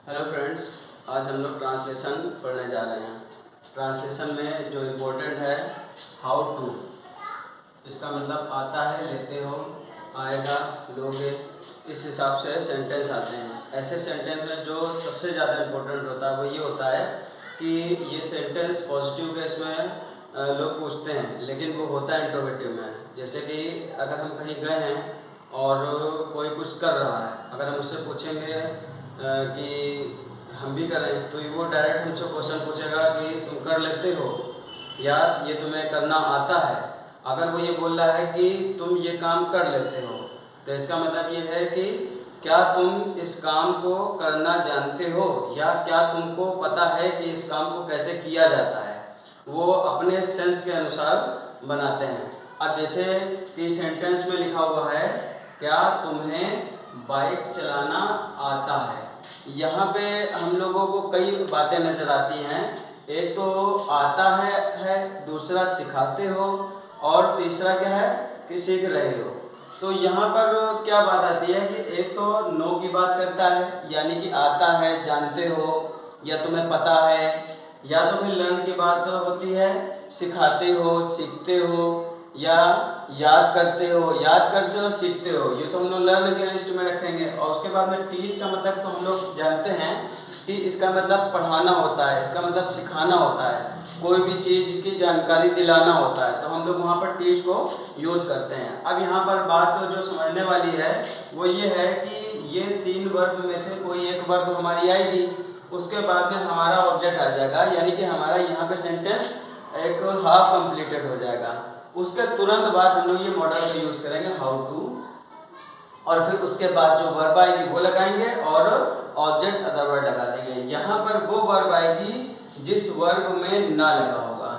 Hello friends, आज हम लोग ट्रांसलेशन पढ़ने जा रहे हैं। ट्रांसलेशन में जो इम्पोर्टेंट है हाउ टू, इसका मतलब आता है, लेते हो, आएगा, लोगे, इस हिसाब से सेंटेंस आते हैं। ऐसे सेंटेंस में जो सबसे ज़्यादा इम्पोर्टेंट होता है वो ये होता है कि ये सेंटेंस पॉजिटिव केस में लोग पूछते हैं, लेकिन वो होता है इंट्रोगेटिव में। जैसे कि अगर हम कहीं गए हैं और कोई कुछ कर रहा है, अगर हम उससे पूछेंगे कि हम भी करें, तो वो डायरेक्ट हमसे क्वेश्चन पूछेगा कि तुम कर लेते हो या ये तुम्हें करना आता है। अगर वो ये बोल रहा है कि तुम ये काम कर लेते हो, तो इसका मतलब ये है कि क्या तुम इस काम को करना जानते हो या क्या तुमको पता है कि इस काम को कैसे किया जाता है। वो अपने सेंस के अनुसार बनाते हैं। अब जैसे कि सेंटेंस में लिखा हुआ है, क्या तुम्हें बाइक चलाना आता है। यहाँ पे हम लोगों को कई बातें नज़र आती हैं। एक तो आता है, दूसरा सिखाते हो, और तीसरा क्या है कि सीख रहे हो। तो यहाँ पर क्या बात आती है कि एक तो नो की बात करता है, यानी कि आता है, जानते हो या तुम्हें पता है, या तो फिर लर्न की बात होती है, सिखाते हो, सीखते हो, या याद करते हो, सीखते हो। ये तो हम लोग लर्न के लिस्ट में रखेंगे। और उसके बाद में टीच का मतलब तो हम लोग जानते हैं कि इसका मतलब पढ़ाना होता है, इसका मतलब सिखाना होता है, कोई भी चीज़ की जानकारी दिलाना होता है, तो हम लोग वहाँ पर टीच को यूज़ करते हैं। अब यहाँ पर बात जो समझने वाली है वो ये है कि ये तीन वर्ब में से कोई एक वर्ब हमारी आएगी, उसके बाद में हमारा ऑब्जेक्ट आ जाएगा, यानी कि हमारा यहाँ पे सेंटेंस एक हाफ कंप्लीटेड हो जाएगा। उसके तुरंत बाद हम लोग ये मॉडल का यूज़ करेंगे हाउ टू, और फिर उसके बाद जो वर्ब आएगी वो लगाएंगे और ऑब्जेक्ट अदर वर्ड लगा देंगे। यहाँ पर वो वर्ब आएगी जिस वर्ब में ना लगा होगा,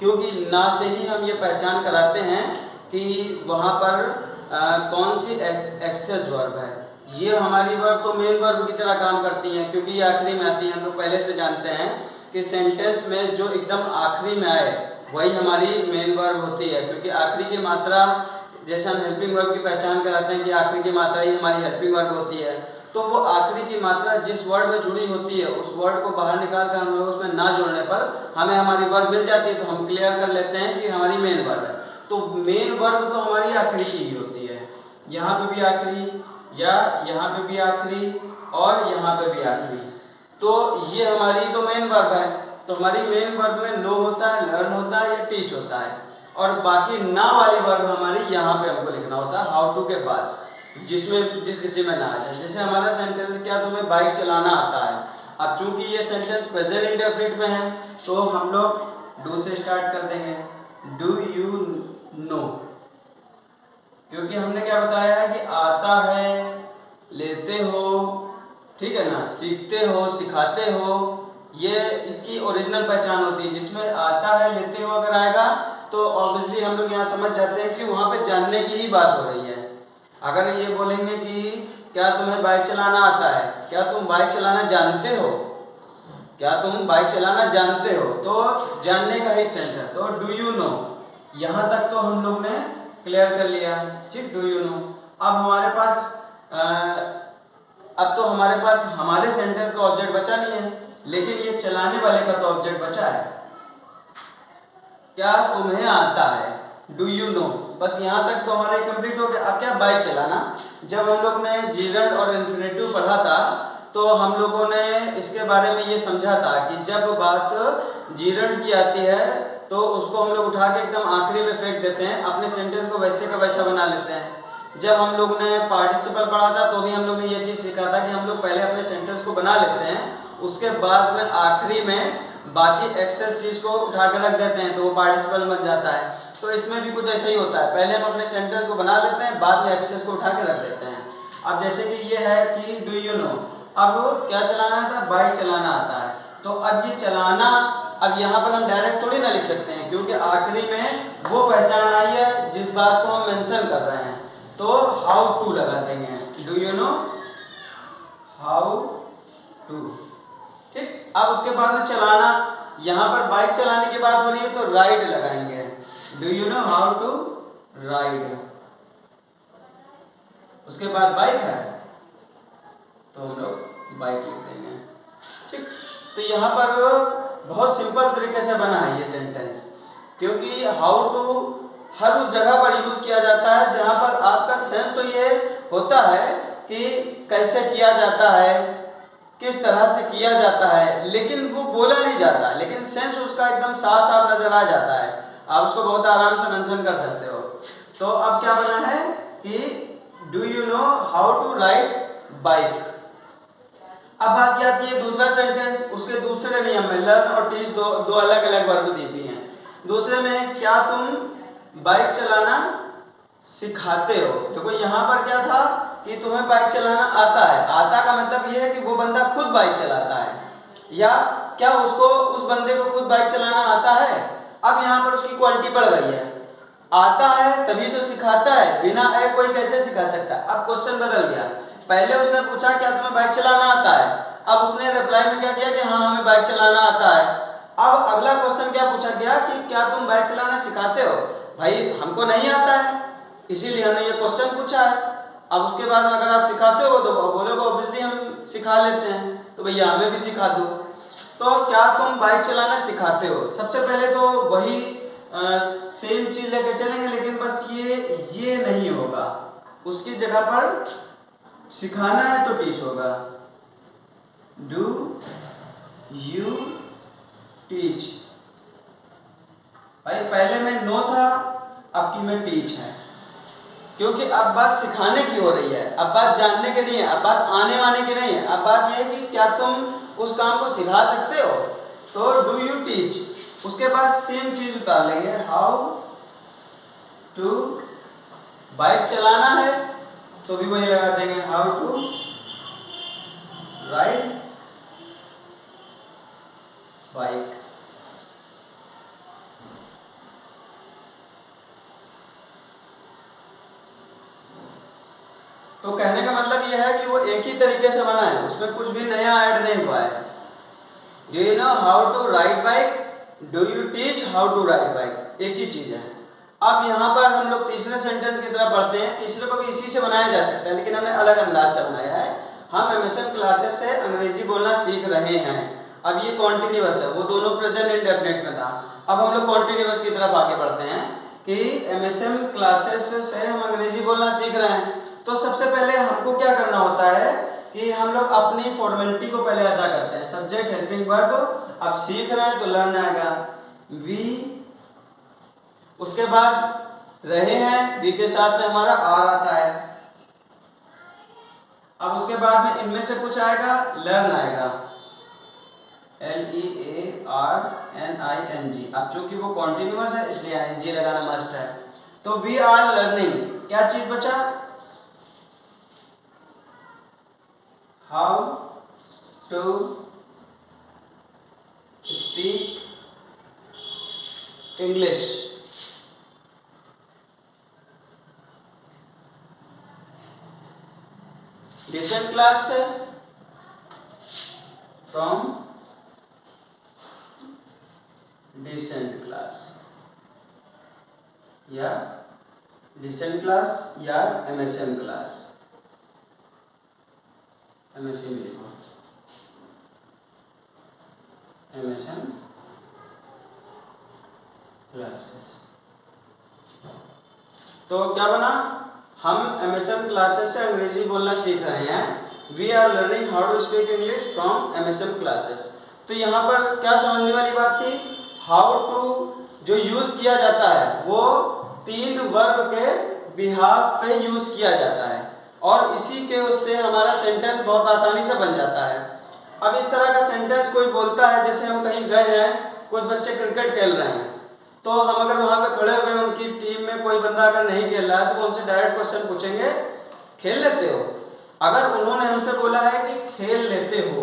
क्योंकि ना से ही हम ये पहचान कराते हैं कि वहाँ पर कौन सी एक्सेस वर्ब है। ये हमारी वर्ब तो मेन वर्ब की तरह काम करती हैं, क्योंकि ये आखिरी में आती है। हम लोग पहले से जानते हैं कि सेंटेंस में जो एकदम आखिरी में आए वही हमारी मेन वर्ब होती है, क्योंकि आखिरी की मात्रा, जैसे हम हेल्पिंग वर्ब की पहचान कराते हैं कि आखिरी की मात्रा ही हमारी हेल्पिंग वर्ब होती है, तो वो आखिरी की मात्रा जिस वर्ड में जुड़ी होती है उस वर्ड को बाहर निकाल कर हम लोग उसमें ना जोड़ने पर हमें हमारी वर्ब मिल जाती है, तो हम क्लियर कर लेते हैं कि हमारी मेन वर्ब है। तो मेन वर्ब तो हमारी आखिरी की ही होती है, यहाँ पे भी आखिरी, या यहाँ पे भी आखिरी, और यहाँ पे भी आखिरी। तो ये हमारी तो मेन वर्ब है। तो हमारी मेन वर्ब में नो होता है, लर्न होता है या टीच होता है, और बाकी ना वाली वर्ब हमारी यहाँ पे हमको लिखना होता है हाउ टू के बाद, जिस किसी में ना आ जाए। जैसे हमारा सेंटेंस, क्या तुम्हें बाइक चलाना आता है। अब चूंकि ये सेंटेंस प्रेजेंट इंडेफिनिट में है, तो हम लोग डू से स्टार्ट कर देंगे, डू यू नो, क्योंकि हमने क्या बताया है कि आता है, लेते हो, ठीक है ना, सीखते हो, सिखाते हो, ये इसकी ओरिजिनल पहचान होती है। जिसमें आता है, लेते हो अगर आएगा तो ऑब्वियसली हम लोग यहाँ समझ जाते हैं कि वहाँ पे जानने की ही बात हो रही है। अगर ये बोलेंगे कि क्या तुम्हें बाइक चलाना आता है, क्या तुम बाइक चलाना जानते हो, क्या तुम बाइक चलाना जानते हो, तो जानने का ही सेंस है। तो डू यू नो, यहाँ तक तो हम लोग ने क्लियर कर लिया, ठीक, डू यू नो। अब हमारे पास अब तो हमारे पास हमारे सेंटेंस का ऑब्जेक्ट बचा नहीं है, लेकिन ये चलाने वाले का तो ऑब्जेक्ट बचा है। क्या तुम्हें आता है, डू यू नो, बस यहाँ तक तो हमारा कंप्लीट हो गया। अब क्या बाइक चलाना, जब हम लोग ने जीरंड और इन्फिनेटिव पढ़ा था तो हम लोगों ने इसके बारे में ये समझा था कि जब बात जीरंड की आती है तो उसको हम लोग उठा के एकदम आखिरी में फेंक देते हैं, अपने सेंटेंस को वैसे का वैसा बना लेते हैं। जब हम लोग ने पार्टिसिपल पढ़ा था तो भी हम लोग ने ये चीज़ सीखा था कि हम लोग पहले अपने सेंटेंस को बना लेते हैं, उसके बाद में आखिरी में बाकी एक्सेस चीज़ को उठा के रख देते हैं, तो वो पार्टिसिपल बन जाता है। तो इसमें भी कुछ ऐसा ही होता है, पहले हम अपने सेंटेंस को बना लेते हैं, बाद में एक्सेस को उठा के रख देते हैं। अब जैसे कि ये है कि डू यू नो, अब क्या चलाना आता है, बाइक चलाना आता है। तो अब ये चलाना, अब यहाँ पर हम डायरेक्ट थोड़ी ना लिख सकते हैं, क्योंकि आखिरी में वो पहचान आई है जिस बात को हम मेंशन कर रहे हैं, तो हाउ टू लगा देंगे, do you know how to, ठीक। अब उसके बाद में चलाना, यहाँ पर बाइक चलाने की बात हो रही है तो राइड लगाएंगे, do you know how to ride. उसके बाद बाइक है तो हम लोग बाइक लिख देंगे। ठीक, तो यहाँ पर बहुत सिंपल तरीके से बना है ये सेंटेंस, क्योंकि हाउ टू हर उस जगह पर यूज किया जाता है जहाँ पर आपका सेंस तो ये होता है कि कैसे किया जाता है, किस तरह से किया जाता है, लेकिन वो बोला नहीं जाता, लेकिन सेंस उसका एकदम साफ साफ नजर आ जाता है। आप उसको बहुत आराम से मेंशन कर सकते हो। तो अब क्या बना है कि do you know how to ride bike. अब बात ये आती है दूसरा सेंटेंस, उसके दूसरे नियम में लर्न और टीच दो अलग अलग वर्ब दी हुई हैं। दूसरे में क्या तुम बाइक चलाना सिखाते हो। देखो यहाँ पर क्या था कि तुम्हें बाइक चलाना आता है। आता का मतलब यह है कि वो बंदा खुद बाइक चलाता है, या क्या उसको उस बंदे को खुद बाइक चलाना आता है। अब यहाँ पर उसकी क्वालिटी बढ़ गई है, आता है तभी तो सिखाता है, बिना आए कोई कैसे सिखा सकता है। अब क्वेश्चन बदल गया, पहले उसने पूछा क्या तुम्हें बाइक चलाना आता है, अब उसने रिप्लाई में क्या किया कि हाँ हमें बाइक चलाना आता है। अब अगला क्वेश्चन क्या पूछा गया कि क्या तुम बाइक चलाना सिखाते हो। भाई हमको नहीं आता है, इसीलिए हमने ये क्वेश्चन पूछा है। अब उसके बाद में अगर आप सिखाते हो तो बोलोगे ऑब्वियसली हम सिखा लेते हैं, तो भैया हमें भी सिखा दो। तो क्या तुम बाइक चलाना सिखाते हो, सबसे पहले तो वही सेम चीज लेके चलेंगे, लेकिन बस ये नहीं होगा, उसकी जगह पर सिखाना है तो टीच होगा। Do you teach. भाई पहले में नो था, अब की में टीच है, क्योंकि अब बात सिखाने की हो रही है, अब बात जानने की नहीं है, अब बात आने वाने की नहीं है। अब बात यह है कि क्या तुम उस काम को सिखा सकते हो, तो डू यू टीच। उसके बाद सेम चीज उतार लेंगे, हाउ टू बाइक चलाना है तो भी वही लगा देंगे, हाउ टू राइड बाइक। तो कहने का मतलब यह है कि वो एक ही तरीके से बना है, उसमें कुछ भी नया ऐड नहीं हुआ है। Do you know how to ride bike, do you teach how to ride bike, एक ही चीज है। अब यहाँ पर हम लोग तीसरे सेंटेंस की तरफ बढ़ते हैं। तीसरे को भी इसी से बनाया जा सकता है, लेकिन हमने अलग अंदाज से बनाया है। हम एमएसएम क्लासेस से अंग्रेजी बोलना सीख रहे हैं। अब ये कॉन्टिन्यूअस है, वो दोनों प्रेजेंट इंडेफिनिट में था। अब हम लोग कॉन्टिन्यूअस की तरफ आगे बढ़ते हैं कि एमएसएम क्लासेस से हम अंग्रेजी बोलना सीख रहे हैं। तो सबसे पहले हमको क्या करना होता है कि हम लोग अपनी फॉर्मेलिटी को पहले अदा करते हैं। सब्जेक्ट हेल्पिंग वर्ब, अब सीख रहे हैं तो लर्न आएगा वी, उसके बाद रहे हैं वी के साथ में हमारा आर आता है। अब उसके बाद में इनमें से कुछ आएगा, लर्न आएगा, LEARNING। अब चूंकि वो कॉन्टिन्यूअस है इसलिए ING लगाना मस्ट है। तो वी आर लर्निंग, क्या चीज बचा, how to speak English. Decent class से, फ्रॉम डिसेंट क्लास, या डिसेंट क्लास या एमएसएम क्लास, एमएसएम लिखो, एमएसएम क्लासेस। तो क्या बना, हम एमएसएम क्लासेस से अंग्रेजी बोलना सीख रहे हैं। We are learning how to speak English from MSM classes. तो यहाँ पर क्या समझने वाली बात थी, हाउ टू जो यूज किया जाता है वो 3 वर्ब के बिहाफ पे यूज किया जाता है, और इसी के उससे हमारा सेंटेंस बहुत आसानी से बन जाता है। अब इस तरह का सेंटेंस कोई बोलता है, जैसे हम कहीं गए हैं, कुछ बच्चे क्रिकेट खेल रहे हैं, तो हम अगर वहाँ पे खड़े हुए उनकी टीम में कोई बंदा अगर नहीं खेल रहा है तो वो हमसे डायरेक्ट क्वेश्चन पूछेंगे, खेल लेते हो। अगर उन्होंने हमसे बोला है कि खेल लेते हो,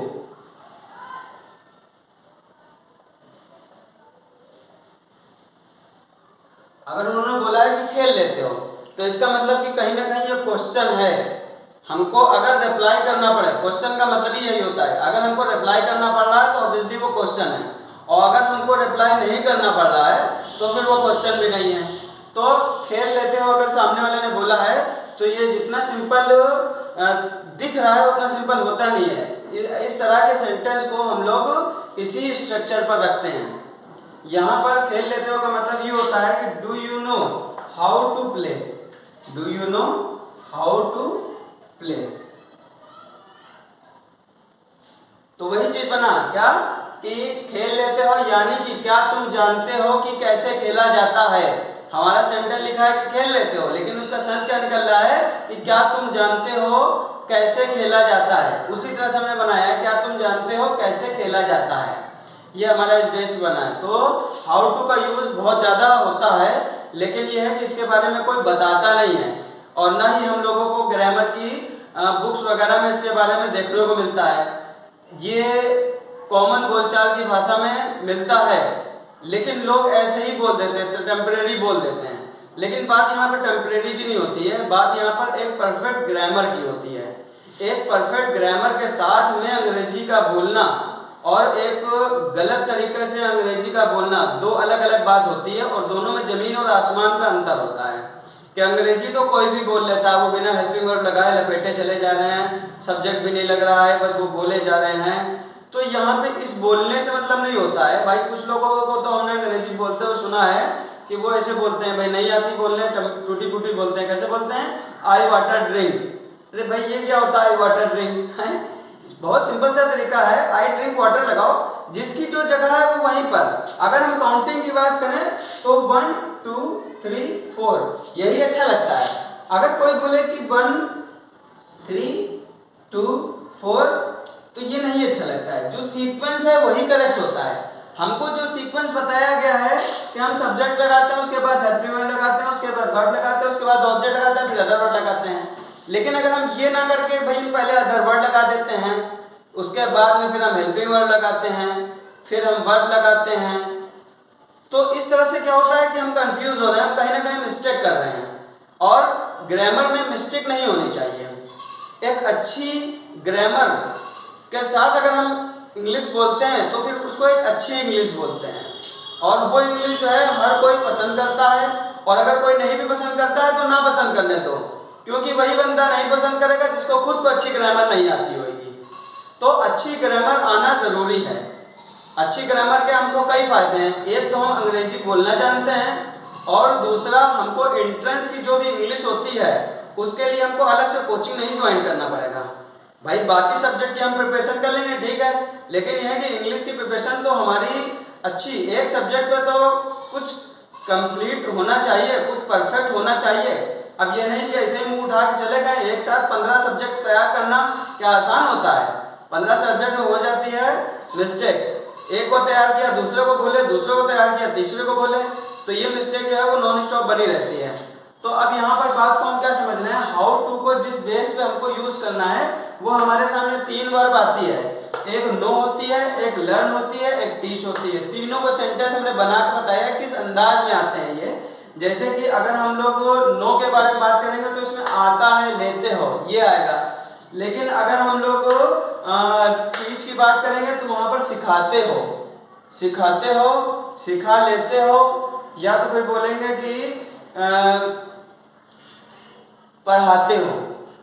अगर उन्होंने बोला है कि खेल लेते हो, तो इसका मतलब कि कहीं ना कहीं ये क्वेश्चन है। हमको अगर रिप्लाई करना पड़े, क्वेश्चन का मतलब ही यही होता है, अगर हमको रिप्लाई करना पड़ रहा है तो ऑब्वियसली वो क्वेश्चन है, और अगर हमको रिप्लाई नहीं करना पड़ रहा है तो फिर वो क्वेश्चन भी नहीं है। तो खेल लेते हो अगर सामने वाले ने बोला है तो ये जितना सिंपल दिख रहा है उतना सिंपल होता नहीं है। इस तरह के सेंटेंस को हम लोग इसी स्ट्रक्चर पर रखते हैं। यहाँ पर खेल लेते हो का मतलब ये होता है कि do you know how to play, do you know how to play. तो वही चीज बना क्या कि खेल लेते हो, यानी कि क्या तुम जानते हो कि कैसे खेला जाता है। हमारा सेंटेंस लिखा है कि खेल लेते हो, लेकिन उसका सेंस क्या निकल रहा है कि क्या तुम जानते हो कैसे खेला जाता है। उसी तरह से हमने बनाया है क्या तुम जानते हो कैसे खेला जाता है, ये हमारा इस बेस बना है। तो हाउ टू का यूज बहुत ज़्यादा होता है, लेकिन यह है कि इसके बारे में कोई बताता नहीं है, और ना ही हम लोगों को ग्रामर की बुक्स वगैरह में इसके बारे में देखने को मिलता है। ये कॉमन बोलचाल की भाषा में मिलता है, लेकिन लोग ऐसे ही बोल देते हैं, टेम्परेरी बोल देते हैं। लेकिन बात यहाँ पर टेम्परेरी की नहीं होती है, बात यहाँ पर एक परफेक्ट ग्रामर की होती है। एक परफेक्ट ग्रामर के साथ में अंग्रेजी का बोलना और एक गलत तरीके से अंग्रेजी का बोलना दो अलग अलग बात होती है, और दोनों में ज़मीन और आसमान का अंतर होता है। कि अंग्रेजी तो कोई भी बोल लेता है, वो बिना हेल्पिंग वर्ब लगाए लपेटे चले जा रहे हैं, सब्जेक्ट भी नहीं लग रहा है, बस वो बोले जा रहे हैं। तो यहाँ पे इस बोलने से मतलब नहीं होता है भाई। कुछ लोगों को तो हमने अंग्रेजी बोलते हुए सुना है कि वो ऐसे बोलते हैं, भाई नहीं आती बोलने, टूटी फूटी बोलते हैं। कैसे बोलते हैं? आई वाटर ड्रिंक। अरे भाई ये क्या होता है आई वाटर ड्रिंक है? बहुत सिंपल सा तरीका है, आई ड्रिंक वाटर लगाओ, जिसकी जो जगह है वो वहीं पर। अगर हम काउंटिंग की बात करें तो 1 2 3 4 यही अच्छा लगता है। अगर कोई बोले कि 1 3 2 4 तो ये नहीं अच्छा लगता है। जो सीक्वेंस है वही करेक्ट होता है। हमको जो सीक्वेंस बताया गया है कि हम सब्जेक्ट लगाते हैं, उसके बाद हेल्पिंग वर्ब लगाते हैं, उसके बाद वर्ब लगाते हैं, उसके बाद ऑब्जेक्ट लगाते हैं, फिर अदर वर्ड लगाते हैं। लेकिन अगर हम ये ना करके भाई पहले अदर वर्ड लगा देते हैं, उसके बाद में फिर हम हेल्पिंग वर्ब लगाते हैं, फिर हम वर्ब लगाते हैं, तो इस तरह से क्या होता है कि हम कंफ्यूज हो रहे हैं, हम कहीं ना कहीं मिस्टेक कर रहे हैं। और ग्रामर में मिस्टेक नहीं होनी चाहिए। एक अच्छी ग्रामर के साथ अगर हम इंग्लिश बोलते हैं तो फिर उसको एक अच्छी इंग्लिश बोलते हैं, और वो इंग्लिश जो है हर कोई पसंद करता है। और अगर कोई नहीं भी पसंद करता है तो ना पसंद करने दो, क्योंकि वही बंदा नहीं पसंद करेगा जिसको खुद को अच्छी ग्रामर नहीं आती होगी। तो अच्छी ग्रामर आना ज़रूरी है। अच्छी ग्रामर के हमको कई फ़ायदे हैं। एक तो हम अंग्रेजी बोलना जानते हैं, और दूसरा हमको एंट्रेंस की जो भी इंग्लिश होती है उसके लिए हमको अलग से कोचिंग नहीं ज्वाइन करना पड़ेगा। भाई बाकी सब्जेक्ट की हम प्रिपरेशन कर लेंगे ठीक है, लेकिन यह है कि इंग्लिश की प्रिपरेशन तो हमारी अच्छी, एक सब्जेक्ट पे तो कुछ कंप्लीट होना चाहिए, कुछ परफेक्ट होना चाहिए। अब ये नहीं कि ऐसे ही मुंह उठा के चले गए। एक साथ 15 सब्जेक्ट तैयार करना क्या आसान होता है? 15 सब्जेक्ट में हो जाती है मिस्टेक। एक को तैयार किया, दूसरे को बोले, दूसरे को तैयार किया, तीसरे को बोले, तो ये मिस्टेक जो है वो नॉन स्टॉप बनी रहती है। तो अब यहाँ पर बात को हम क्या समझना है, हाउ टू को जिस बेस पे हमको यूज करना है वो हमारे सामने 3 वर्ब आती है। एक नो होती है, एक लर्न होती है, एक टीच होती है। तीनों को सेंटेंस हमने बना के बताया किस अंदाज में आते हैं ये। जैसे कि अगर हम लोग नो के बारे में बात करेंगे तो इसमें आता है लेते हो ये आएगा, लेकिन अगर हम लोग टीच की बात करेंगे तो वहाँ पर सिखाते हो, सिखाते हो, सिखा लेते हो, या तो फिर बोलेंगे कि पढ़ाते हो,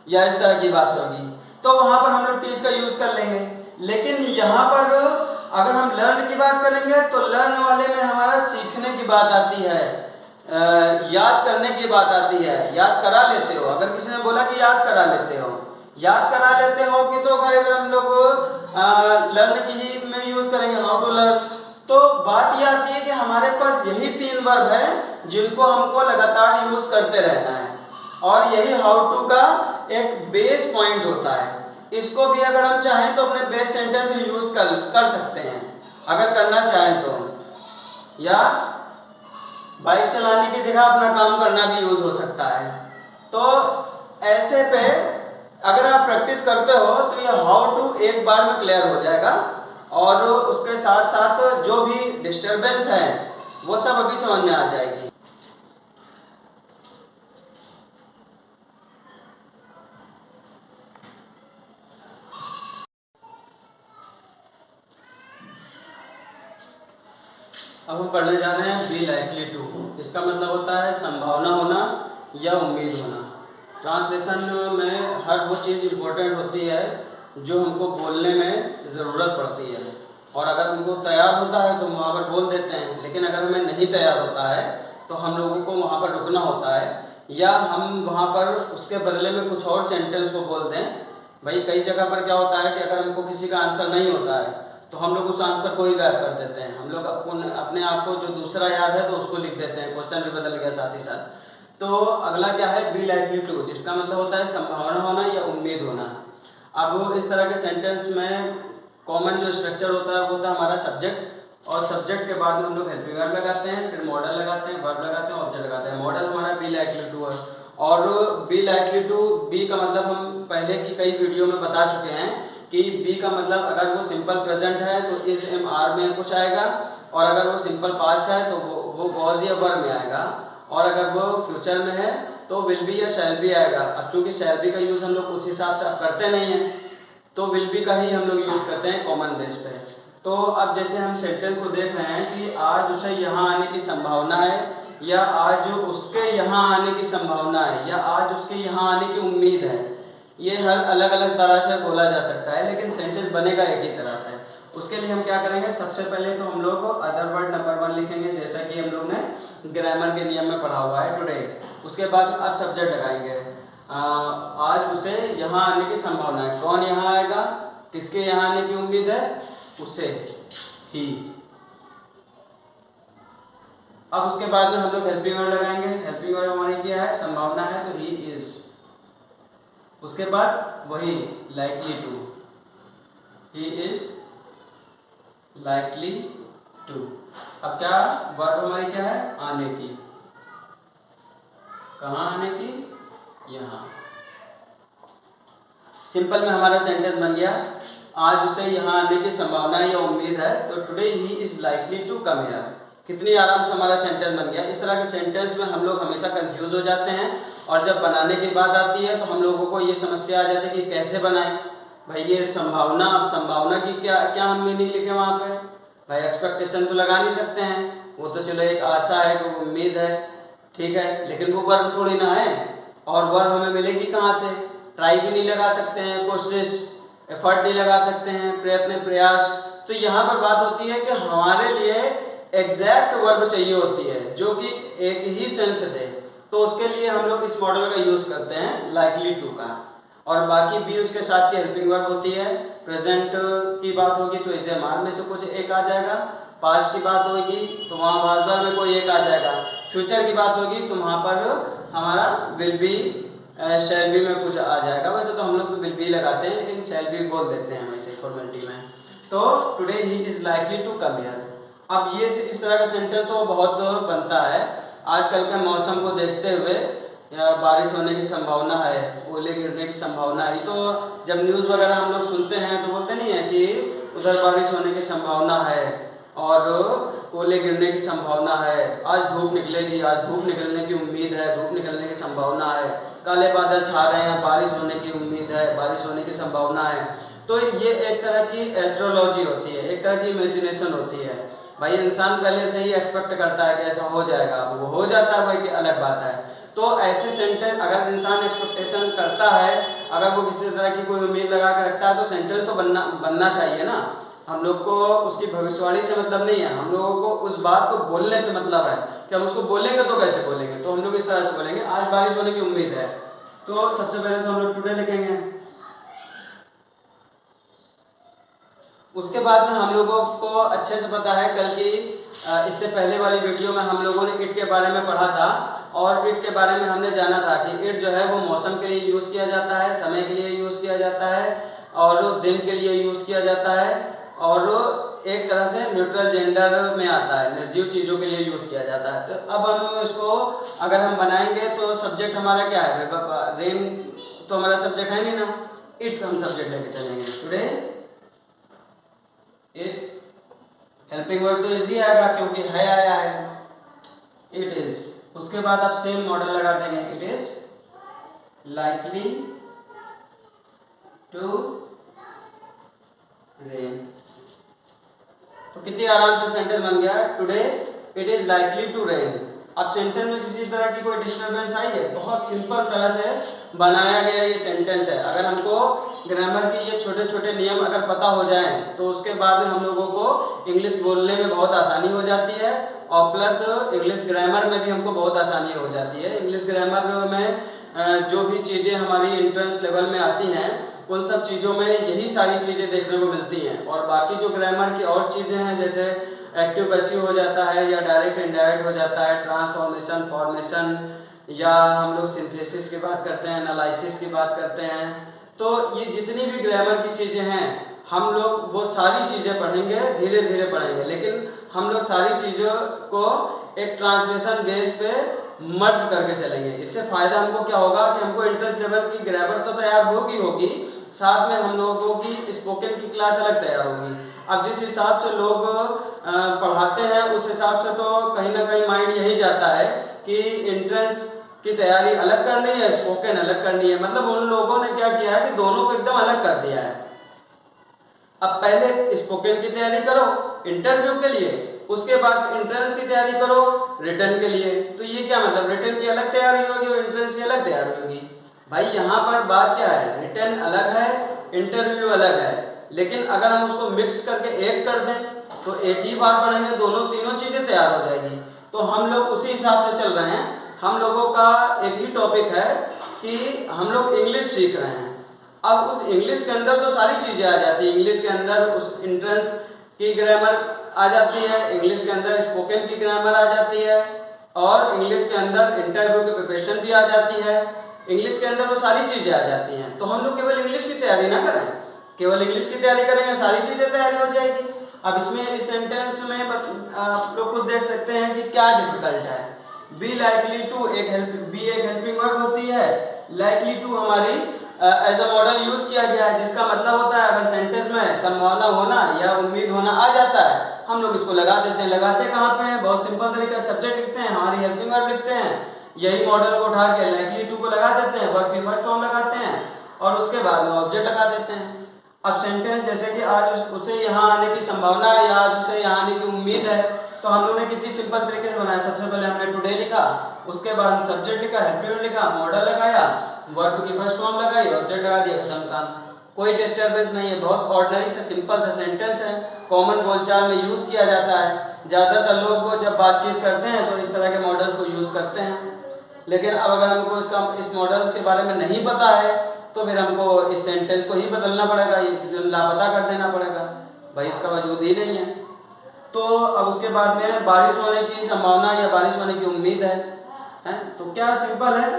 या इस तरह की बात होगी, तो वहाँ पर हम लोग टीच का यूज़ कर लेंगे। लेकिन यहाँ पर अगर हम लर्न की बात करेंगे तो लर्न वाले में हमारा सीखने की बात आती है, याद करने की बात आती है, याद करा लेते हो। अगर किसी ने बोला कि याद करा लेते हो, याद करा लेते हो कि तो भाई हम लोग लर्न की ही में यूज़ करेंगे, हाउ टू लर्न। तो बात यह आती है कि हमारे पास यही 3 वर्ब है जिनको हमको लगातार यूज़ करते रहना है, और यही हाउ टू का एक बेस पॉइंट होता है। इसको भी अगर हम चाहें तो अपने बेस सेंटेंस में यूज़ कर सकते हैं, अगर करना चाहें तो। या बाइक चलाने की जगह अपना काम करना भी यूज़ हो सकता है। तो ऐसे पे अगर आप प्रैक्टिस करते हो तो ये हाउ टू एक बार में क्लियर हो जाएगा, और उसके साथ साथ जो भी डिस्टर्बेंस है वो सब अभी समझ में आ जाएगी। अब हम पढ़ने जा रहे हैं बी लाइकली टू। इसका मतलब होता है संभावना होना या उम्मीद होना। ट्रांसलेशन में हर वो चीज़ इम्पोर्टेंट होती है जो हमको बोलने में ज़रूरत पड़ती है, और अगर हमको तैयार होता है तो हम वहाँ पर बोल देते हैं, लेकिन अगर हमें नहीं तैयार होता है तो हम लोगों को वहाँ पर रुकना होता है, या हम वहाँ पर उसके बदले में कुछ और सेंटेंस को बोल दें। भाई कई जगह पर क्या होता है कि अगर हमको किसी का आंसर नहीं होता है तो हम लोग उस आंसर को ही गायब कर देते हैं, हम लोग अपने आप को जो दूसरा याद है तो उसको लिख देते हैं, क्वेश्चन भी बदल गया साथ ही साथ। तो अगला क्या है, बी लाइकली टू, जिसका मतलब होता है संभावना होना या उम्मीद होना। अब इस तरह के सेंटेंस में कॉमन जो स्ट्रक्चर होता है वो होता है हमारा सब्जेक्ट, और सब्जेक्ट के बाद में हम लोग हेल्पिंग वर्ब लगाते हैं, फिर मॉडल लगाते हैं, वर्ब लगाते हैं, ऑब्जेक्ट लगाते हैं। मॉडल हमारा बी लाइकली टू है, और बी लाइकली टू, बी का मतलब हम पहले की कई वीडियो में बता चुके हैं कि बी का मतलब अगर वो सिंपल प्रेजेंट है तो इज एम आर में कुछ आएगा, और अगर वो सिंपल पास्ट है तो वो वॉज या वर में आएगा, और अगर वो फ्यूचर में है तो विल बी या शैल बी आएगा। अब चूंकि शैल बी का यूज़ हम लोग उस हिसाब से अब करते नहीं हैं तो विल बी का ही हम लोग यूज़ करते हैं कॉमन बेस पे। तो अब जैसे हम सेंटेंस को देख रहे हैं कि आज उसे यहाँ आने की संभावना है, या आज उसके यहाँ आने की संभावना है, या आज उसके यहाँ आने की उम्मीद है, ये हर अलग अलग तरह से बोला जा सकता है, लेकिन सेंटेंस बनेगा एक ही तरह से। उसके लिए हम क्या करेंगे, सबसे पहले तो हम लोग अदर वर्ड नंबर 1 लिखेंगे, जैसा कि हम लोग ने ग्रामर के नियम में पढ़ा हुआ है टुडे। उसके बाद अब सब्जेक्ट लगाएंगे, आज उसे यहाँ आने की संभावना है, कौन यहाँ आएगा, किसके यहाँ आने की उम्मीद है, उसे, ही। अब उसके बाद में हम लोग हेल्पिंग वर्ब लगाएंगे, हेल्पिंग वर्ब हमारी क्या है, संभावना है, तो ही इज। उसके बाद वही likely to, he is likely to. अब क्या वर्ब हमारी क्या है, आने की, कहाँ आने की, यहाँ। सिंपल में हमारा सेंटेंस बन गया, आज उसे यहाँ आने की संभावना या उम्मीद है, तो today he is likely to come here. कितनी आराम से हमारा सेंटेंस बन गया। इस तरह के सेंटेंस में हम लोग हमेशा कंफ्यूज हो जाते हैं, और जब बनाने की बात आती है तो हम लोगों को ये समस्या आ जाती है कि कैसे बनाएं। भाई ये संभावना, अब संभावना की क्या क्या हम मीनिंग लिखें वहाँ पे, भाई एक्सपेक्टेशन तो लगा नहीं सकते हैं, वो तो चलो एक आशा है, वो उम्मीद है, ठीक है, लेकिन वो वर्ब थोड़ी ना है, और वर्ब हमें मिलेगी कहाँ से, ट्राई भी नहीं लगा सकते हैं, कोशिश, एफर्ट नहीं लगा सकते हैं, प्रयत्न, प्रयास। तो यहाँ पर बात होती है कि हमारे लिए एग्जैक्ट वर्ब चाहिए होती है जो कि एक ही सेंस दे, तो उसके लिए हम लोग इस मॉडल का यूज़ करते हैं लाइकली टू का। और बाकी भी उसके साथ की हेल्पिंग वर्ब होती है। प्रेजेंट की बात होगी तो इसे मार में से कुछ एक आ जाएगा, पास्ट की बात होगी तो वहाँ वाजदार में कोई एक आ जाएगा, फ्यूचर की बात होगी तो वहाँ पर हमारा विल बी, शैल बी में कुछ आ जाएगा। वैसे तो हम लोग तो विल बी लगाते हैं, लेकिन शैल बी बोल देते हैं वैसे फॉर्मेलिटी में। तो today he is likely to come here. अब ये इस तरह का सेंटेंस तो बहुत बनता है आजकल के मौसम को देखते हुए, या बारिश होने की संभावना है, ओले गिरने की संभावना है। तो जब न्यूज़ वगैरह हम लोग सुनते हैं तो बोलते नहीं है कि उधर बारिश होने की संभावना है और ओले गिरने की संभावना है, आज धूप निकलेगी, आज धूप निकलने की उम्मीद है, धूप निकलने की संभावना है, काले बादल छा रहे हैं, बारिश होने की उम्मीद है, बारिश होने की संभावना है। तो ये एक तरह की एस्ट्रोलॉजी होती है, एक तरह की इमेजिनेशन होती है। भाई इंसान पहले से ही एक्सपेक्ट करता है कि ऐसा हो जाएगा, वो हो जाता है, वही अलग बात है। तो ऐसे सेंटेंस अगर इंसान एक्सपेक्टेशन करता है, अगर वो किसी तरह की कोई उम्मीद लगा के रखता है, तो सेंटेंस तो बनना चाहिए ना। हम लोग को उसकी भविष्यवाणी से मतलब नहीं है, हम लोगों को उस बात को बोलने से मतलब है कि हम उसको बोलेंगे तो कैसे बोलेंगे। तो हम लोग इस तरह से बोलेंगे आज बारिश होने की उम्मीद है, तो सबसे पहले तो हम लोग टुडे लिखेंगे। उसके बाद में हम लोगों को अच्छे से पता है, कल की इससे पहले वाली वीडियो में हम लोगों ने इट के बारे में पढ़ा था, और इट के बारे में हमने जाना था कि इट जो है वो मौसम के लिए यूज़ किया जाता है, समय के लिए यूज़ किया जाता है, और दिन के लिए यूज़ किया जाता है, और एक तरह से न्यूट्रल जेंडर में आता है, निर्जीव चीज़ों के लिए यूज़ किया जाता है। तो अब हम इसको अगर हम बनाएंगे तो सब्जेक्ट हमारा क्या है, रेन तो हमारा सब्जेक्ट है नहीं ना, इट हम सब्जेक्ट लेके चलेंगे। टुडे इट, हेल्पिंग वर्ड तो इजी आएगा क्योंकि है आया है, इट इज। उसके बाद आप सेम मॉडल लगा देंगे, it is likely to rain. तो कितनी आराम से सेंटेंस बन गया, today it is likely to rain. अब सेंटेंस में किसी तरह की कोई डिस्टर्बेंस आई है, बहुत सिंपल तरह से बनाया गया ये सेंटेंस है। अगर हमको ग्रामर की ये छोटे छोटे नियम अगर पता हो जाएं तो उसके बाद हम लोगों को इंग्लिश बोलने में बहुत आसानी हो जाती है, और प्लस इंग्लिश ग्रामर में भी हमको बहुत आसानी हो जाती है। इंग्लिश ग्रामर में जो भी चीज़ें हमारी एंट्रेंस लेवल में आती हैं उन सब चीज़ों में यही सारी चीज़ें देखने को मिलती हैं। और बाकी जो ग्रामर की और चीज़ें हैं जैसे एक्टिव पैसिव हो जाता है या डायरेक्ट इनडायरेक्ट हो जाता है, ट्रांसफॉर्मेशन, फॉर्मेशन, या हम लोग सिंथेसिस की बात करते हैं, एनालिसिस की बात करते हैं, तो ये जितनी भी ग्रामर की चीज़ें हैं हम लोग वो सारी चीज़ें पढ़ेंगे, धीरे धीरे पढ़ेंगे, लेकिन हम लोग सारी चीज़ों को एक ट्रांसलेशन बेस पे मर्ज करके चलेंगे। इससे फ़ायदा हमको क्या होगा कि हमको एंट्रेंस लेवल की ग्रामर तो तैयार होगी, साथ में हम लोगों की स्पोकन की क्लास अलग तैयार होगी। अब जिस हिसाब से लोग पढ़ाते हैं उस हिसाब से तो कहीं ना कहीं माइंड यही जाता है कि एंट्रेंस की तैयारी अलग करनी है, स्पोकन अलग करनी है। मतलब उन लोगों ने क्या किया है कि दोनों को एकदम अलग कर दिया है। अब पहले स्पोकन की तैयारी करो इंटरव्यू के लिए, उसके बाद एंट्रेंस की तैयारी करो रिटर्न के लिए। तो ये क्या मतलब, रिटर्न की अलग तैयारी होगी और एंट्रेंस की अलग तैयारी होगी। भाई यहाँ पर बात क्या है, रिटर्न अलग है, इंटरव्यू अलग है, लेकिन अगर हम उसको मिक्स करके एक कर दें तो एक ही बार पढ़ेंगे, दोनों तीनों चीज़ें तैयार हो जाएगी। तो हम लोग उसी हिसाब से चल रहे हैं। हम लोगों का एक ही टॉपिक है कि हम लोग इंग्लिश सीख रहे हैं। अब उस इंग्लिश के अंदर तो सारी चीज़ें आ जाती है। इंग्लिश के अंदर उस एंट्रेंस की ग्रामर आ जाती है, इंग्लिश के अंदर स्पोकन की ग्रामर आ जाती है, और इंग्लिश के अंदर इंटरव्यू की प्रिपरेशन भी आ जाती है। इंग्लिश के अंदर वो सारी चीज़ें आ जाती हैं। तो हम लोग केवल इंग्लिश की तैयारी ना करें, केवल इंग्लिश की तैयारी करेंगे सारी चीज़ें तैयारी हो जाएगी। अब इसमें इस सेंटेंस में आप लोग खुद देख सकते हैं कि क्या डिफिकल्ट है। बी लाइकली टू एक हेल्पिंग वर्ब होती है, लाइकली टू हमारी एज अ मॉडल यूज किया गया है, जिसका मतलब होता है अगर सेंटेंस में संभावना होना या उम्मीद होना आ जाता है हम लोग इसको लगा देते हैं। लगाते कहाँ पे हैं, बहुत सिंपल तरीका, सब्जेक्ट लिखते हैं, हमारी हेल्पिंग वर्ब लिखते हैं, यही मॉडल को उठा के लाइकली टू को लगा देते हैं, वर्ब की फर्स्ट फॉर्म लगाते हैं और उसके बाद में ऑब्जेक्ट लगा देते हैं। अब सेंटेंस जैसे कि आज उसे यहाँ आने की संभावना है या आज उसे यहाँ आने की उम्मीद है, तो हम लोगों ने कितनी सिंपल तरीके से बनाया। सबसे पहले हमने टुडे लिखा, उसके बाद सब्जेक्ट लिखा, हेल्पिंग लिखा, मॉडल लगाया, वर्ब की फर्स्ट फॉर्म लगाई, ऑब्जेक्ट लगा दिया, खत्म काम। कोई डिस्टर्बेंस नहीं है, बहुत ऑर्डिनरी से सिंपल सा सेंटेंस है, कॉमन बोलचाल में यूज़ किया जाता है। ज़्यादातर लोग जब बातचीत करते हैं तो इस तरह के मॉडल्स को यूज़ करते हैं। लेकिन अब अगर हमको इस मॉडल्स के बारे में नहीं पता है तो फिर हमको इस सेंटेंस को ही बदलना पड़ेगा, लापता कर देना पड़ेगा, भाई इसका वजूद ही नहीं है। तो अब उसके बाद में बारिश होने की संभावना या बारिश होने की उम्मीद है, तो क्या सिंपल है,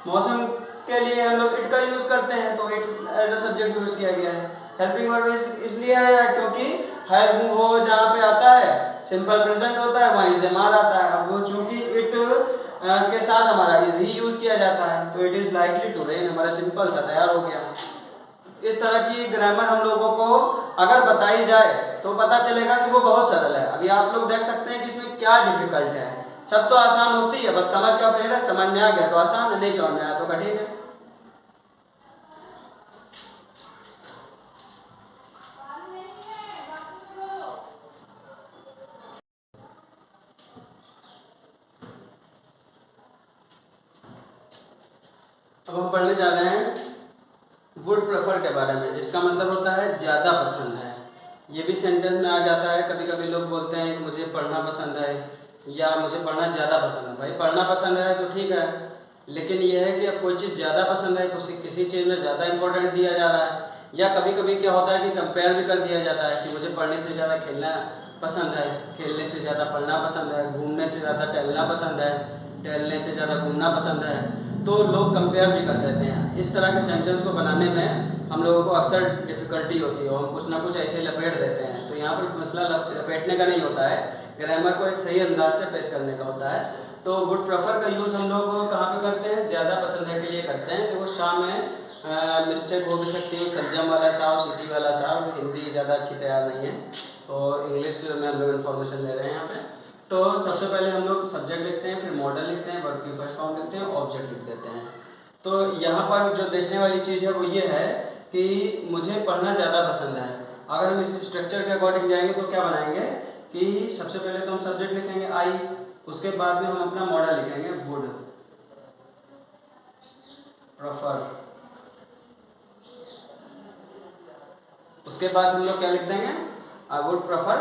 मौसम के लिए हम लोग इट का यूज़ करते हैं, तो it as a subject use किया गया है। हेल्पिंग वर्ब इसलिए आया है क्योंकि है हूँ हो जहाँ पे आता है सिंपल प्रेजेंट होता है वहीं से मार आता है। अब वो चूँकि इट के साथ हमारा इज ही यूज़ किया जाता है तो it is likely to rain हमारा सिंपल सा तैयार हो गया। इस तरह की ग्रामर हम लोगों को अगर बताई जाए तो पता चलेगा कि वो बहुत सरल है। अभी आप लोग देख सकते हैं कि इसमें क्या डिफिकल्ट है, सब तो आसान होती है, बस समझ का फेर है, समझ में आ गया तो आसान, नहीं समझ में आया तो कठिन है। अब हम पढ़ने जा रहे हैं वुड प्रेफर के बारे में, जिसका मतलब होता है ज़्यादा पसंद है। ये भी सेंटेंस में आ जाता है। कभी कभी लोग बोलते हैं कि मुझे पढ़ना पसंद है या मुझे पढ़ना ज़्यादा पसंद है। भाई पढ़ना पसंद है तो ठीक है, लेकिन यह है कि अब कोई चीज़ ज़्यादा पसंद है, किसी चीज़ में ज़्यादा इंपॉर्टेंट दिया जा रहा है, या कभी कभी क्या होता है कि कंपेयर भी कर दिया जाता है कि मुझे पढ़ने से ज़्यादा खेलना पसंद है, खेलने से ज़्यादा पढ़ना पसंद है, घूमने से ज़्यादा टहलना पसंद है, टहलने से ज़्यादा घूमना पसंद है, तो लोग कंपेयर भी कर देते हैं। इस तरह के सेंटेंस को बनाने में हम लोगों को अक्सर डिफ़िकल्टी होती है और हम कुछ ना कुछ ऐसे लपेट देते हैं। तो यहाँ पर मसला लपेटने का नहीं होता है, ग्रामर को एक सही अंदाज से पेश करने का होता है। तो वुड प्रेफर का यूज़ हम लोग कहाँ पे करते हैं, ज़्यादा पसंद है के लिए करते हैं। देखो शाम में मिस्टेक हो भी सकती है, सज्जम वाला साहब, सिटी वाला साहब, हिंदी ज़्यादा अच्छी तैयार नहीं है तो इंग्लिश में हम लोग इन्फॉर्मेशन ले रहे हैं यहाँ पे। तो सबसे पहले हम लोग सब्जेक्ट लिखते हैं, फिर मॉडल लिखते हैं, वर्ब की फर्स्ट फॉर्म लिखते हैं, ऑब्जेक्ट लिख देते हैं। तो यहाँ पर जो देखने वाली चीज़ है वो ये है कि मुझे पढ़ना ज़्यादा पसंद है। अगर हम इस स्ट्रक्चर के अकॉर्डिंग जाएंगे तो क्या बनाएंगे कि सबसे पहले तो हम सब्जेक्ट लिखेंगे आई, उसके बाद में हम अपना मॉडल लिखेंगे वुड प्रेफर। उसके बाद हम लोग क्या लिख देंगे, आई वुड प्रेफर,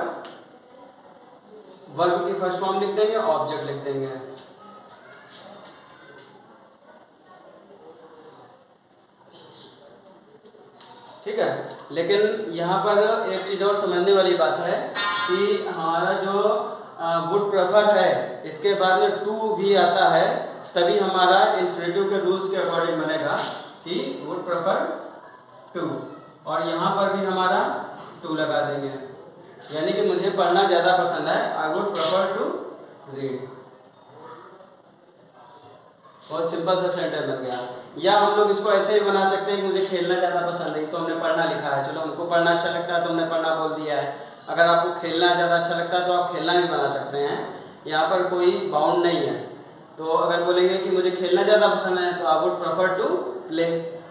वर्ब की फर्स्ट फॉर्म लिख देंगे, ऑब्जेक्ट लिख देंगे। ठीक है, लेकिन यहाँ पर एक चीज़ और समझने वाली बात है कि हमारा जो वुड प्रेफर है इसके बाद में टू भी आता है, तभी हमारा इन्फिनेटिव के रूल्स के अकॉर्डिंग बनेगा कि वुड प्रेफर टू, और यहाँ पर भी हमारा टू लगा देंगे, यानी कि मुझे पढ़ना ज़्यादा पसंद है, I would prefer to read. बहुत सिंपल सा सेंटेंस बन गया। या हम लोग इसको ऐसे ही बना सकते हैं कि मुझे खेलना ज़्यादा पसंद है, तो हमने पढ़ना लिखा है, चलो हमको पढ़ना अच्छा लगता है तो हमने पढ़ना बोल दिया है। अगर आपको खेलना ज़्यादा अच्छा लगता है तो आप खेलना भी बना सकते हैं, यहाँ पर कोई बाउंड नहीं है। तो अगर बोलेंगे कि मुझे खेलना ज़्यादा पसंद है तो I would prefer to play,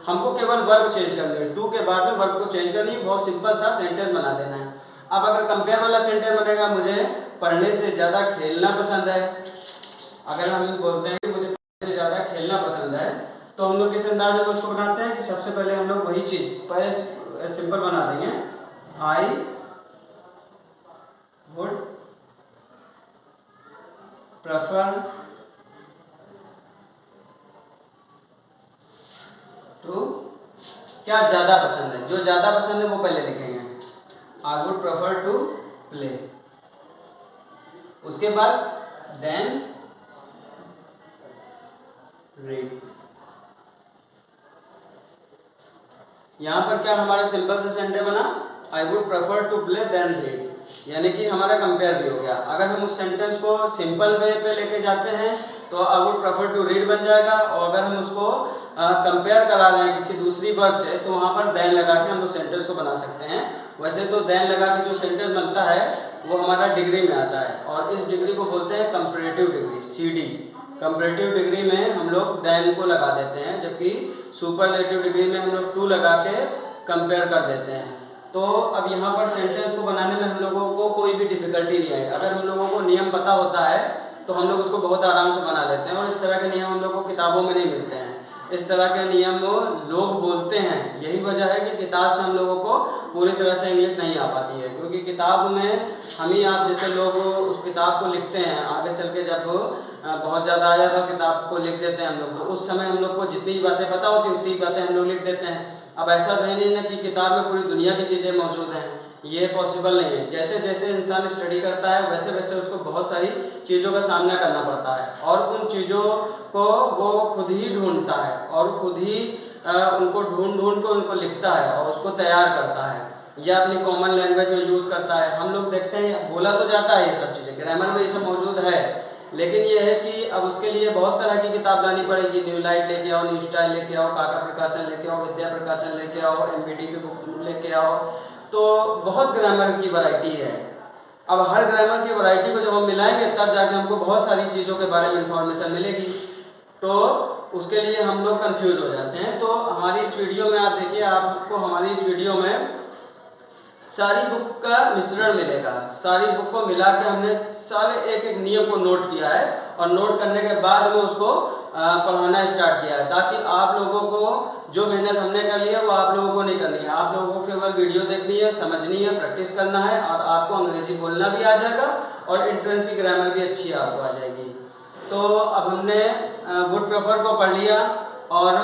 हमको केवल वर्ब चेंज करनी है, टू के बाद में वर्ब को चेंज करनी है, बहुत सिंपल सा सेंटेंस बना देना है। अब अगर कंपेयर वाला सेंटेंस बनेगा, मुझे पढ़ने से ज़्यादा खेलना पसंद है, अगर हम बोलते हैं कि मुझे पढ़ने से ज़्यादा खेलना पसंद है, तो हम लोग किस अंदाज में उसको बनाते हैं कि सबसे पहले हम लोग वही चीज़ पहले सिंपल बना देंगे, आई वुड प्रेफर टू, क्या ज़्यादा पसंद है, जो ज़्यादा पसंद है वो पहले लिखेंगे, I would prefer to play. उसके बाद देन रीड। यहाँ पर क्या हमारा सिंपल सा सेंटेंस बना, I would prefer to play then read, यानी कि हमारा कंपेयर भी हो गया। अगर हम उस सेंटेंस को सिंपल वे पे लेके जाते हैं तो I would prefer to read बन जाएगा, और अगर हम उसको कंपेयर करा रहे हैं किसी दूसरी वर्ब से तो वहाँ पर देन लगा के हम लोग सेंटेंस को बना सकते हैं। वैसे तो देन लगा के जो सेंटेंस बनता है वो हमारा डिग्री में आता है, और इस डिग्री को बोलते हैं comparative degree, CD। Comparative degree में हम लोग देन को लगा देते हैं, जबकि सुपरलेटिव डिग्री में हम लोग टू लगा के कंपेयर कर देते हैं। तो अब यहाँ पर सेंटेंस को बनाने में हम लोगों को कोई भी डिफिकल्टी नहीं है। अगर हम लोगों को नियम पता होता है तो हम लोग उसको बहुत आराम से बना लेते हैं, और इस तरह के नियम हम लोग को किताबों में नहीं मिलते हैं। इस तरह के नियम लोग बोलते हैं, यही वजह है कि किताब से हम लोगों को पूरी तरह से इंग्लिश नहीं आ पाती है, क्योंकि किताब में हम ही आप जैसे लोग उस किताब को लिखते हैं, आगे चल के जब बहुत ज़्यादा आ जाता है किताब को लिख देते हैं हम लोग, तो उस समय हम लोग को जितनी बातें पता होती उतनी बातें हम लोग लिख देते हैं। अब ऐसा तो है नहीं ना कि किताब में पूरी दुनिया की चीज़ें मौजूद हैं, ये पॉसिबल नहीं है। जैसे जैसे इंसान स्टडी करता है वैसे वैसे उसको बहुत सारी चीज़ों का सामना करना पड़ता है, और उन चीज़ों को वो खुद ही ढूंढता है, और खुद ही उनको ढूंढ के उनको लिखता है और उसको तैयार करता है, या अपनी कॉमन लैंग्वेज में यूज़ करता है। हम लोग देखते हैं बोला तो जाता है ये सब चीज़ें, ग्रामर में ये सब मौजूद है, लेकिन ये है कि अब उसके लिए बहुत तरह की किताब लानी पड़ेगी। न्यू लाइट लेके आओ, न्यू स्टाइल लेके आओ, काका प्रकाशन लेके आओ, विद्या प्रकाशन लेके आओ, MPT की बुक लेके आओ, तो बहुत ग्रामर की वैरायटी है। अब हर ग्रामर की वैरायटी को जब हम मिलाएंगे तब जाके हमको बहुत सारी चीज़ों के बारे में इंफॉर्मेशन मिलेगी, तो उसके लिए हम लोग कंफ्यूज हो जाते हैं। तो हमारी इस वीडियो में आप देखिए, आपको हमारी इस वीडियो में सारी बुक का मिश्रण मिलेगा। सारी बुक को मिला के हमने सारे एक एक नियम को नोट किया है, और नोट करने के बाद में उसको पढ़ाना स्टार्ट किया है, ताकि आप लोगों को जो मेहनत हमने कर ली है वो आप लोगों को नहीं करनी है। आप लोगों को केवल वीडियो देखनी है, समझनी है, प्रैक्टिस करना है, और आपको अंग्रेजी बोलना भी आ जाएगा, और एंट्रेंस की ग्रामर भी अच्छी आपको आ जाएगी। तो अब हमने वुड प्रेफर को पढ़ लिया, और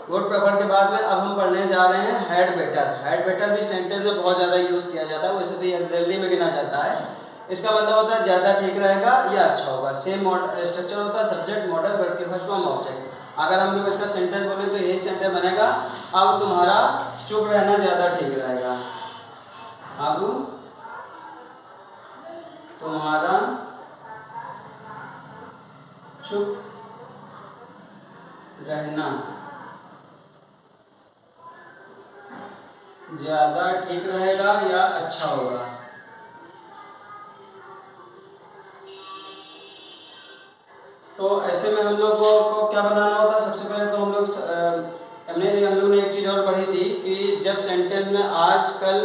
वुड प्रेफर के बाद में अब हम पढ़ने जा रहे हैं हैड बेटर। हैड बेटर भी सेंटेंस में बहुत ज़्यादा यूज़ किया जाता है, वैसे तो ये एक्जेक्टली में गिना जाता है। इसका मतलब होता है ज़्यादा ठीक रहेगा या अच्छा होगा। सेम स्ट्रक्चर होता है, सब्जेक्ट, मॉडल, वर्ब के फर्स्ट फॉर्म, ऑब्जेक्ट। अगर हम लोग इसका सेंटेंस बोले तो यही सेंटेंस बनेगा, अब तुम्हारा चुप रहना ज़्यादा ठीक रहेगा। अब तुम्हारा चुप रहना ज़्यादा ठीक रहेगा या अच्छा होगा। तो ऐसे में हम लोग को क्या बनाना होता है, सबसे पहले तो हम लोग ने एक चीज़ और पढ़ी थी कि जब सेंटेंस में आज, कल,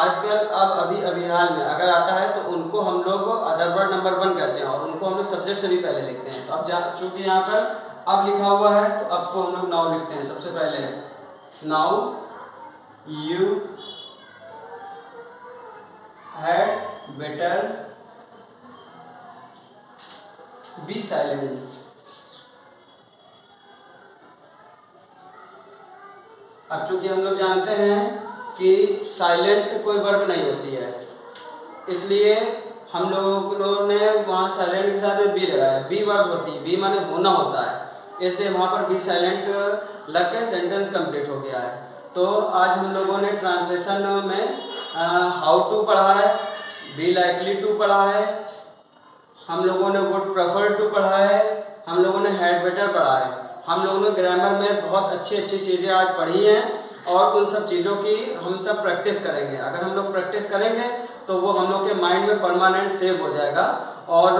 आजकल अब अभी अभी हाल में अगर आता है तो उनको हम लोग अदर वर्ड नंबर 1 कहते हैं और उनको हम लोग सब्जेक्ट से भी पहले लिखते हैं। तो अब चूंकि यहाँ पर अब लिखा हुआ है तो अब को हम लोग नाउ लिखते हैं। सबसे पहले now you had better be silent. अब चूंकि हम लोग जानते हैं कि साइलेंट कोई वर्ब नहीं होती है, इसलिए हम लोगों ने वहाँ साइलेंट के साथ बी लगाया। बी वर्ब होती है, बी माने होना होता है, इसलिए वहाँ पर बी साइलेंट लग के सेंटेंस कंप्लीट हो गया है। तो आज हम लोगों ने ट्रांसलेशन में हाउ टू पढ़ा है, बी लाइकली टू पढ़ा है, हम लोगों ने वुड प्रेफर टू पढ़ा है, हम लोगों ने हैड बेटर पढ़ा है। हम लोगों ने ग्रामर में बहुत अच्छी अच्छी चीज़ें आज पढ़ी हैं और उन सब चीज़ों की हम सब प्रैक्टिस करेंगे। अगर हम लोग प्रैक्टिस करेंगे तो वो हम लोग के माइंड में परमानेंट सेव हो जाएगा और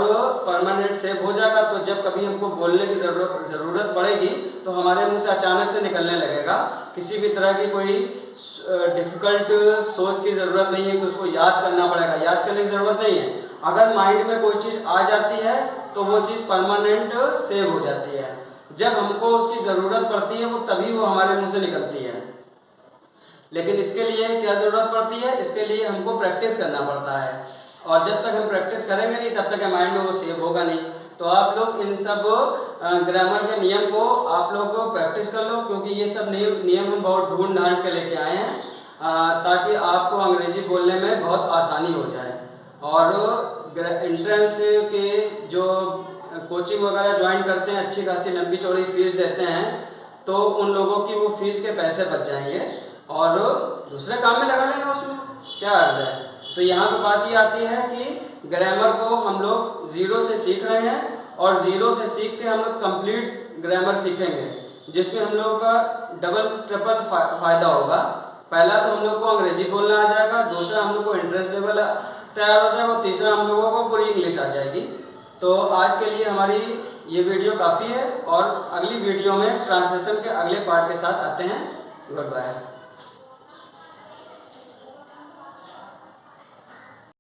परमानेंट सेव हो जाएगा तो जब कभी हमको बोलने की ज़रूरत पड़ेगी तो हमारे मुंह से अचानक से निकलने लगेगा। किसी भी तरह की कोई डिफ़िकल्ट सोच की ज़रूरत नहीं है कि उसको याद करना पड़ेगा, याद करने की ज़रूरत नहीं है। अगर माइंड में कोई चीज़ आ जाती है तो वो चीज़ परमानेंट सेव हो जाती है। जब हमको उसकी ज़रूरत पड़ती है वो तभी वो हमारे मुंह से निकलती है। लेकिन इसके लिए क्या ज़रूरत पड़ती है? इसके लिए हमको प्रैक्टिस करना पड़ता है और जब तक हम प्रैक्टिस करेंगे नहीं तब तक माइंड में वो सेव होगा नहीं। तो आप लोग इन सब ग्रामर के नियम को आप लोग प्रैक्टिस कर लो, क्योंकि ये सब नियम हम बहुत ढूंढ ढांढ के लेके आए हैं ताकि आपको अंग्रेजी बोलने में बहुत आसानी हो जाए। और एंट्रेंस के जो कोचिंग वगैरह ज्वाइन करते हैं, अच्छी खासी लंबी चौड़ी फीस देते हैं, तो उन लोगों की वो फीस के पैसे बच जाएंगे और दूसरे काम में लगा लेना, उसमें क्या अर्ज है। तो यहाँ पे बात ये आती है कि ग्रामर को हम लोग ज़ीरो से सीख रहे हैं और ज़ीरो से सीख के हम लोग कंप्लीट ग्रामर सीखेंगे, जिसमें हम लोग का डबल ट्रिपल फ़ायदा होगा। पहला तो हम लोग को अंग्रेजी बोलना आ जाएगा, दूसरा हम लोग को इंटरेस्ट लेवल तैयार हो जाएगा और तीसरा हम लोगों को पूरी इंग्लिश आ जाएगी। तो आज के लिए हमारी ये वीडियो काफ़ी है और अगली वीडियो में ट्रांसलेशन के अगले पार्ट के साथ आते हैं। Good bye.